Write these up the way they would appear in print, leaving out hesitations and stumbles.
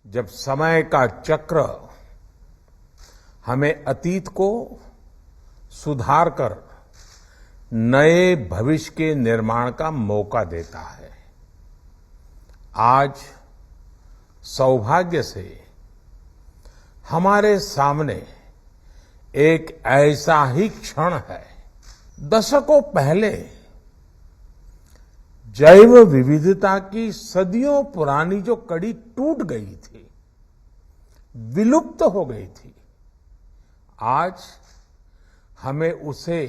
जब समय का चक्र हमें अतीत को सुधार कर नए भविष्य के निर्माण का मौका देता है। आज सौभाग्य से हमारे सामने एक ऐसा ही क्षण है। दशकों पहले जैव विविधता की सदियों पुरानी जो कड़ी टूट गई थी, विलुप्त हो गई थी, आज हमें उसे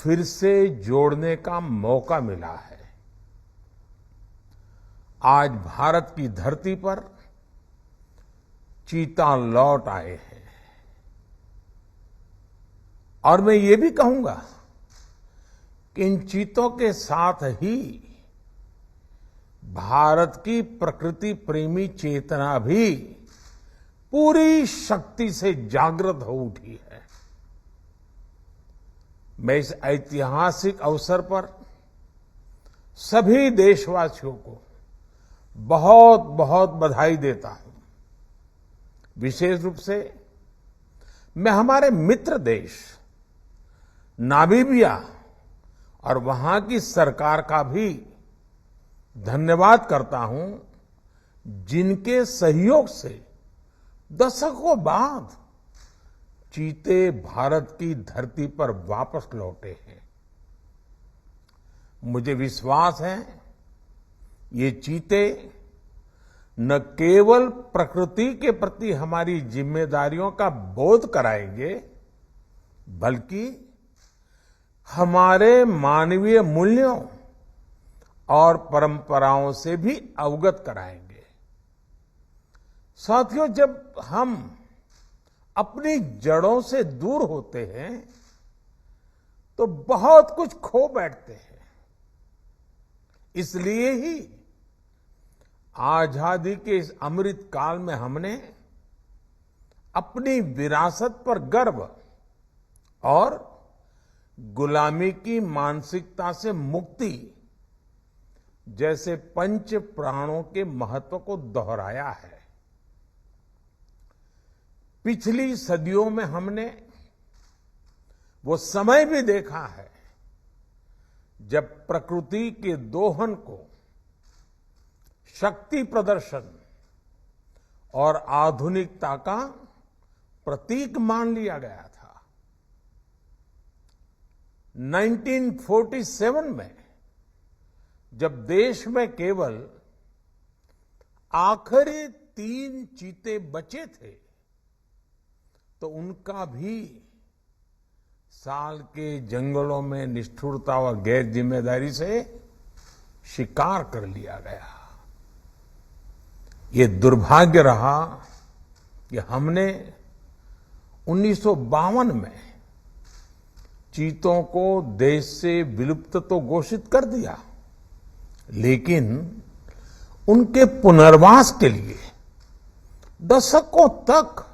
फिर से जोड़ने का मौका मिला है। आज भारत की धरती पर चीता लौट आए हैं और मैं ये भी कहूंगा कि इन चीतों के साथ ही भारत की प्रकृति प्रेमी चेतना भी पूरी शक्ति से जागृत हो उठी है। मैं इस ऐतिहासिक अवसर पर सभी देशवासियों को बहुत बहुत बधाई देता हूं। विशेष रूप से मैं हमारे मित्र देश नामीबिया और वहां की सरकार का भी धन्यवाद करता हूं, जिनके सहयोग से दशकों बाद चीते भारत की धरती पर वापस लौटे हैं। मुझे विश्वास है ये चीते न केवल प्रकृति के प्रति हमारी जिम्मेदारियों का बोध कराएंगे, बल्कि हमारे मानवीय मूल्यों और परंपराओं से भी अवगत कराएंगे। साथियों, जब हम अपनी जड़ों से दूर होते हैं तो बहुत कुछ खो बैठते हैं। इसलिए ही आजादी के इस अमृत काल में हमने अपनी विरासत पर गर्व और गुलामी की मानसिकता से मुक्ति जैसे पंच प्राणों के महत्व को दोहराया है। पिछली सदियों में हमने वो समय भी देखा है जब प्रकृति के दोहन को शक्ति प्रदर्शन और आधुनिकता का प्रतीक मान लिया गया था। 1947 में जब देश में केवल आखिरी 3 चीते बचे थे तो उनका भी साल के जंगलों में निष्ठुरता व गैर जिम्मेदारी से शिकार कर लिया गया। ये दुर्भाग्य रहा कि हमने 1952 में चीतों को देश से विलुप्त तो घोषित कर दिया, लेकिन उनके पुनर्वास के लिए दशकों तक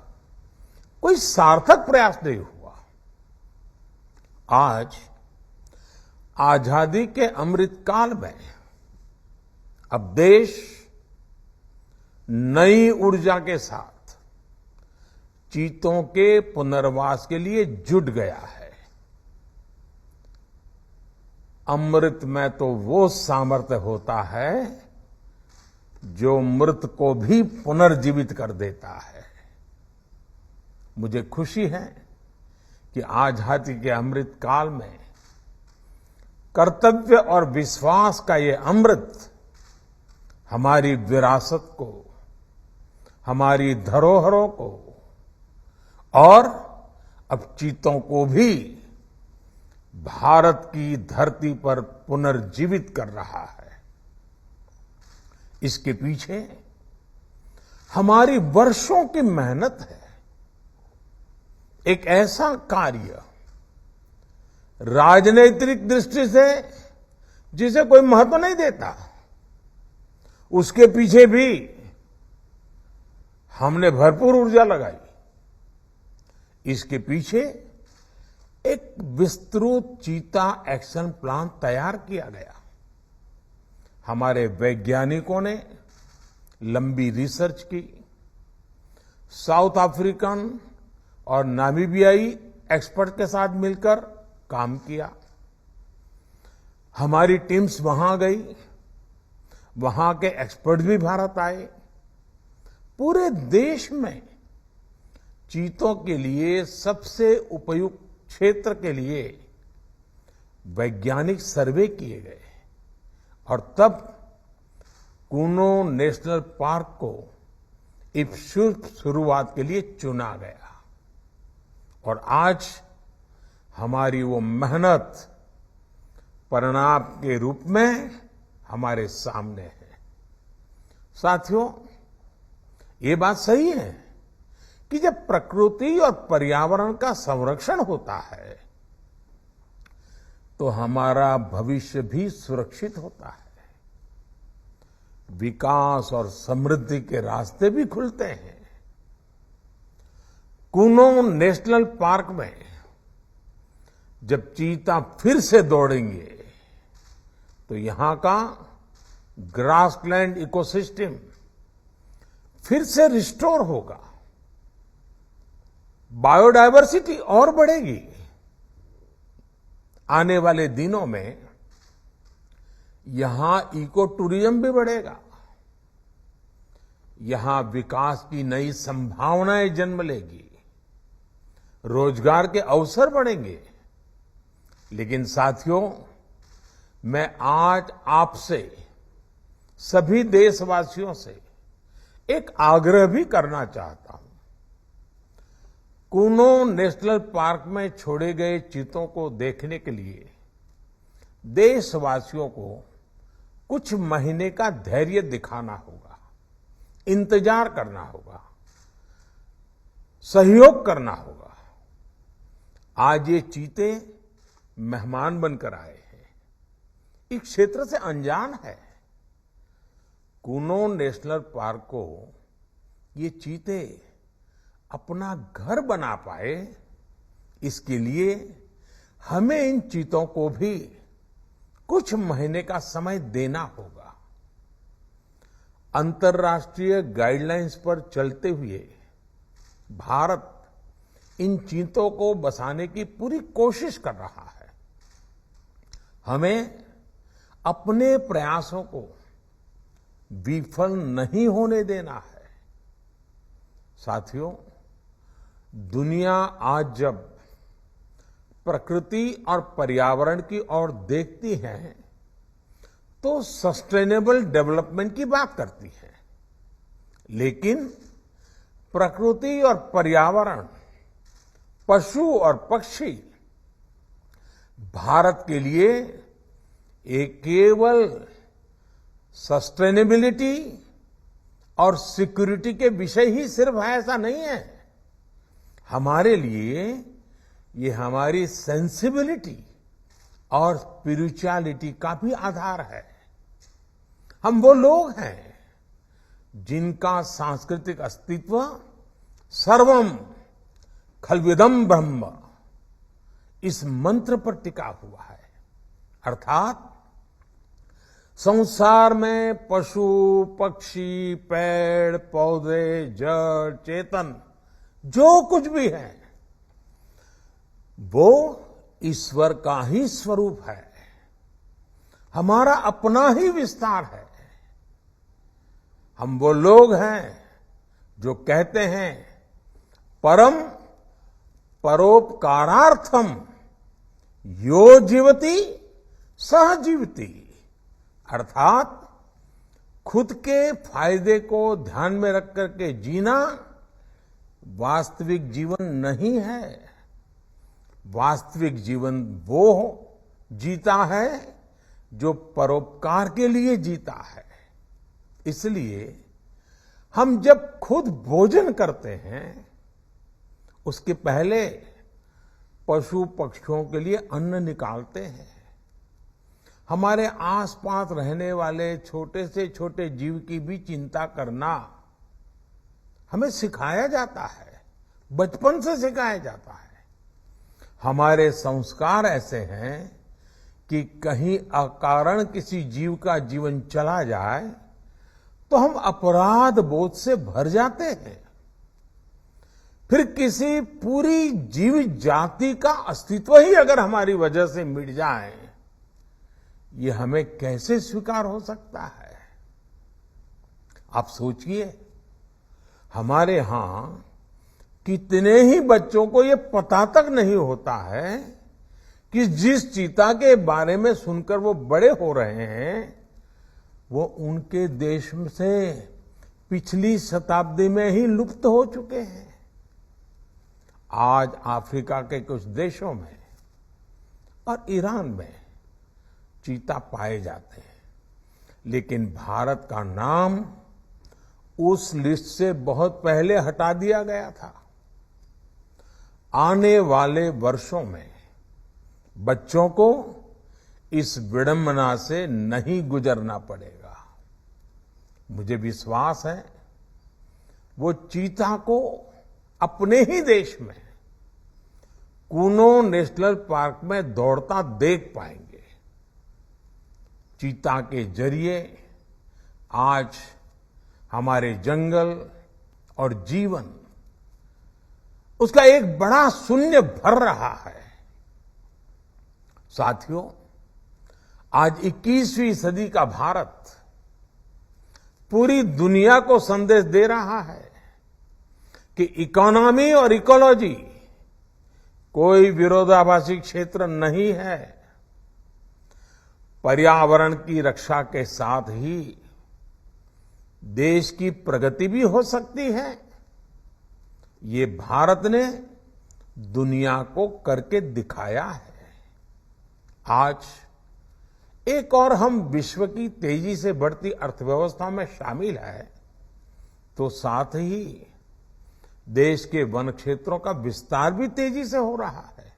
कोई सार्थक प्रयास नहीं हुआ। आज आजादी के अमृत काल में अब देश नई ऊर्जा के साथ चीतों के पुनर्वास के लिए जुट गया है। अमृत में तो वो सामर्थ्य होता है जो मृत को भी पुनर्जीवित कर देता है। मुझे खुशी है कि आजादी के अमृत काल में कर्तव्य और विश्वास का ये अमृत हमारी विरासत को, हमारी धरोहरों को और अब चीतों को भी भारत की धरती पर पुनर्जीवित कर रहा है। इसके पीछे हमारी वर्षों की मेहनत है। एक ऐसा कार्य राजनीतिक दृष्टि से जिसे कोई महत्व नहीं देता, उसके पीछे भी हमने भरपूर ऊर्जा लगाई। इसके पीछे एक विस्तृत चीता एक्शन प्लान तैयार किया गया। हमारे वैज्ञानिकों ने लंबी रिसर्च की, साउथ अफ्रीकन और नामीबियाई एक्सपर्ट के साथ मिलकर काम किया। हमारी टीम्स वहां गई, वहां के एक्सपर्ट भी भारत आए। पूरे देश में चीतों के लिए सबसे उपयुक्त क्षेत्र के लिए वैज्ञानिक सर्वे किए गए और तब कूनो नेशनल पार्क को इस शुभ शुरुआत के लिए चुना गया। और आज हमारी वो मेहनत परिणाम के रूप में हमारे सामने है। साथियों, ये बात सही है कि जब प्रकृति और पर्यावरण का संरक्षण होता है तो हमारा भविष्य भी सुरक्षित होता है, विकास और समृद्धि के रास्ते भी खुलते हैं। कूनो नेशनल पार्क में जब चीता फिर से दौड़ेंगे तो यहां का ग्रासलैंड इकोसिस्टम फिर से रिस्टोर होगा, बायोडायवर्सिटी और बढ़ेगी। आने वाले दिनों में यहां इको टूरिज्म भी बढ़ेगा, यहां विकास की नई संभावनाएं जन्म लेगी, रोजगार के अवसर बढ़ेंगे। लेकिन साथियों, मैं आज आपसे सभी देशवासियों से एक आग्रह भी करना चाहता हूं। कूनो नेशनल पार्क में छोड़े गए चीतों को देखने के लिए देशवासियों को कुछ महीने का धैर्य दिखाना होगा, इंतजार करना होगा, सहयोग करना होगा। आज ये चीते मेहमान बनकर आए हैं, इस क्षेत्र से अनजान है। कूनो नेशनल पार्क को ये चीते अपना घर बना पाए, इसके लिए हमें इन चीतों को भी कुछ महीने का समय देना होगा। अंतर्राष्ट्रीय गाइडलाइंस पर चलते हुए भारत इन चीतों को बसाने की पूरी कोशिश कर रहा है। हमें अपने प्रयासों को विफल नहीं होने देना है। साथियों, दुनिया आज जब प्रकृति और पर्यावरण की ओर देखती है तो सस्टेनेबल डेवलपमेंट की बात करती है, लेकिन प्रकृति और पर्यावरण, पशु और पक्षी भारत के लिए एक केवल सस्टेनेबिलिटी और सिक्योरिटी के विषय ही सिर्फ है, ऐसा नहीं है। हमारे लिए ये हमारी सेंसिबिलिटी और स्पिरिचुअलिटी का भी आधार है। हम वो लोग हैं जिनका सांस्कृतिक अस्तित्व सर्वम खल्विदम ब्रह्म इस मंत्र पर टिका हुआ है। अर्थात संसार में पशु, पक्षी, पेड़, पौधे, जड़, चेतन जो कुछ भी है वो ईश्वर का ही स्वरूप है, हमारा अपना ही विस्तार है। हम वो लोग हैं जो कहते हैं परम परोपकारार्थम यो जीवति सह जीवति, अर्थात खुद के फायदे को ध्यान में रख करके जीना वास्तविक जीवन नहीं है। वास्तविक जीवन वो जीता है जो परोपकार के लिए जीता है। इसलिए हम जब खुद भोजन करते हैं उसके पहले पशु पक्षियों के लिए अन्न निकालते हैं। हमारे आसपास रहने वाले छोटे से छोटे जीव की भी चिंता करना हमें सिखाया जाता है, बचपन से सिखाया जाता है। हमारे संस्कार ऐसे हैं कि कहीं अकारण किसी जीव का जीवन चला जाए तो हम अपराध बोध से भर जाते हैं। फिर किसी पूरी जीव जाति का अस्तित्व ही अगर हमारी वजह से मिट जाए, ये हमें कैसे स्वीकार हो सकता है? आप सोचिए, हमारे यहां कितने ही बच्चों को ये पता तक नहीं होता है कि जिस चीता के बारे में सुनकर वो बड़े हो रहे हैं, वो उनके देश से पिछली शताब्दी में ही लुप्त हो चुके हैं। आज अफ्रीका के कुछ देशों में और ईरान में चीता पाए जाते हैं, लेकिन भारत का नाम उस लिस्ट से बहुत पहले हटा दिया गया था। आने वाले वर्षों में बच्चों को इस विडंबना से नहीं गुजरना पड़ेगा। मुझे विश्वास है वो चीता को अपने ही देश में कूनो नेशनल पार्क में दौड़ता देख पाएंगे। चीता के जरिए आज हमारे जंगल और जीवन, उसका एक बड़ा शून्य भर रहा है। साथियों, आज 21वीं सदी का भारत पूरी दुनिया को संदेश दे रहा है कि इकोनॉमी और इकोलॉजी कोई विरोधाभासी क्षेत्र नहीं है। पर्यावरण की रक्षा के साथ ही देश की प्रगति भी हो सकती है। ये भारत ने दुनिया को करके दिखाया है। आज एक और हम विश्व की तेजी से बढ़ती अर्थव्यवस्था में शामिल है, तो साथ ही देश के वन क्षेत्रों का विस्तार भी तेजी से हो रहा है।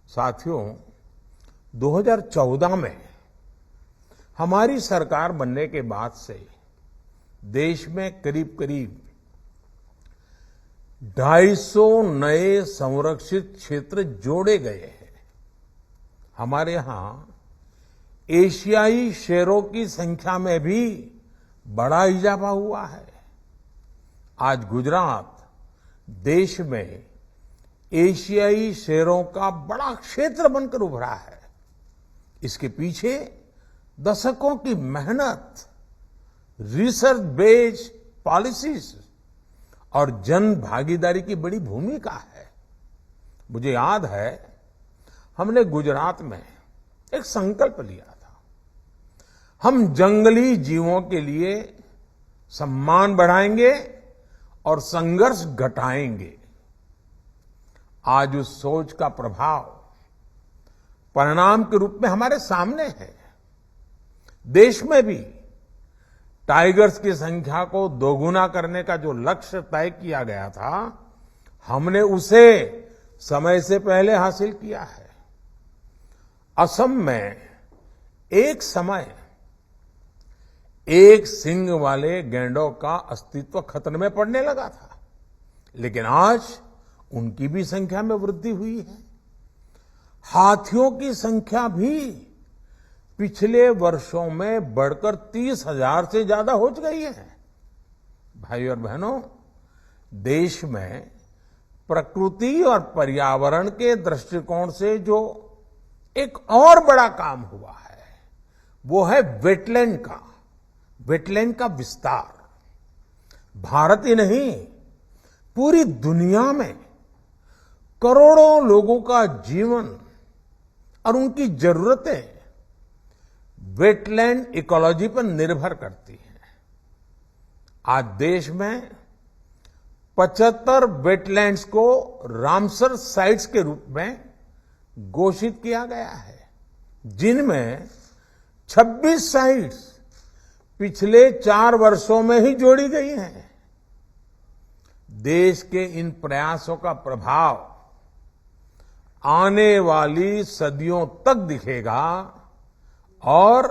साथियों, 2014 में हमारी सरकार बनने के बाद से देश में करीब करीब 250 नए संरक्षित क्षेत्र जोड़े गए हैं। हमारे यहां एशियाई शेरों की संख्या में भी बड़ा इजाफा हुआ है। आज गुजरात देश में एशियाई शेरों का बड़ा क्षेत्र बनकर उभरा है। इसके पीछे दशकों की मेहनत, रिसर्च बेस्ड पॉलिसीज और जन भागीदारी की बड़ी भूमिका है। मुझे याद है, हमने गुजरात में एक संकल्प लिया था, हम जंगली जीवों के लिए सम्मान बढ़ाएंगे और संघर्ष घटाएंगे। आज उस सोच का प्रभाव परिणाम के रूप में हमारे सामने है। देश में भी टाइगर्स की संख्या को दोगुना करने का जो लक्ष्य तय किया गया था, हमने उसे समय से पहले हासिल किया है। असम में एक समय एक सींग वाले गैंडों का अस्तित्व खतरे में पड़ने लगा था, लेकिन आज उनकी भी संख्या में वृद्धि हुई है। हाथियों की संख्या भी पिछले वर्षों में बढ़कर 30,000 से ज्यादा हो गई है। भाई और बहनों, देश में प्रकृति और पर्यावरण के दृष्टिकोण से जो एक और बड़ा काम हुआ है, वो है वेटलैंड का विस्तार। भारत ही नहीं, पूरी दुनिया में करोड़ों लोगों का जीवन और उनकी जरूरतें वेटलैंड इकोलॉजी पर निर्भर करती हैं। आज देश में 75 वेटलैंड्स को रामसर साइट्स के रूप में घोषित किया गया है, जिनमें 26 साइट्स पिछले 4 वर्षों में ही जोड़ी गई हैं। देश के इन प्रयासों का प्रभाव आने वाली सदियों तक दिखेगा और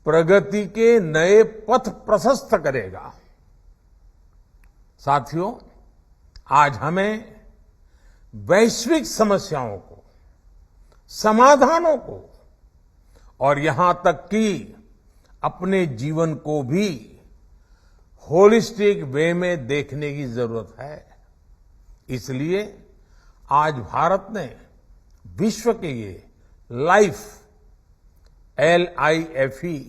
प्रगति के नए पथ प्रशस्त करेगा। साथियों, आज हमें वैश्विक समस्याओं को, समाधानों को और यहां तक कि अपने जीवन को भी होलिस्टिक वे में देखने की जरूरत है। इसलिए आज भारत ने विश्व के ये लाइफ LIFE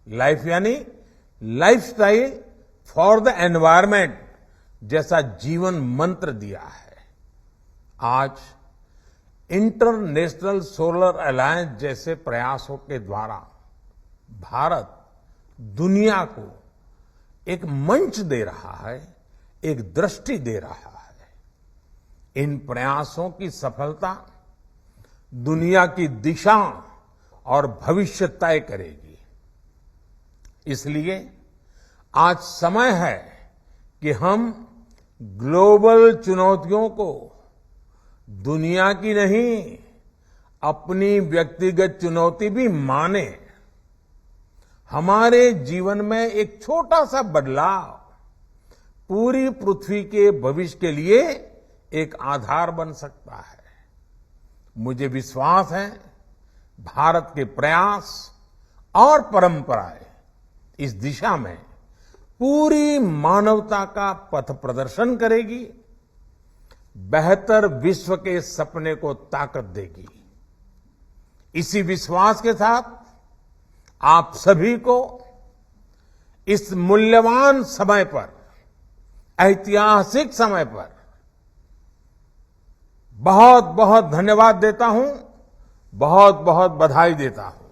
लाइफ यानी लाइफस्टाइल फॉर द एनवायरमेंट जैसा जीवन मंत्र दिया है। आज इंटरनेशनल सोलर अलायंस जैसे प्रयासों के द्वारा भारत दुनिया को एक मंच दे रहा है, एक दृष्टि दे रहा है। इन प्रयासों की सफलता दुनिया की दिशा और भविष्य तय करेगी। इसलिए आज समय है कि हम ग्लोबल चुनौतियों को दुनिया की नहीं, अपनी व्यक्तिगत चुनौती भी माने। हमारे जीवन में एक छोटा सा बदलाव पूरी पृथ्वी के भविष्य के लिए एक आधार बन सकता है। मुझे विश्वास है भारत के प्रयास और परंपराएं इस दिशा में पूरी मानवता का पथ प्रदर्शन करेगी, बेहतर विश्व के सपने को ताकत देगी। इसी विश्वास के साथ आप सभी को इस मूल्यवान समय पर, ऐतिहासिक समय पर बहुत बहुत धन्यवाद देता हूं, बहुत बहुत बधाई देता हूं।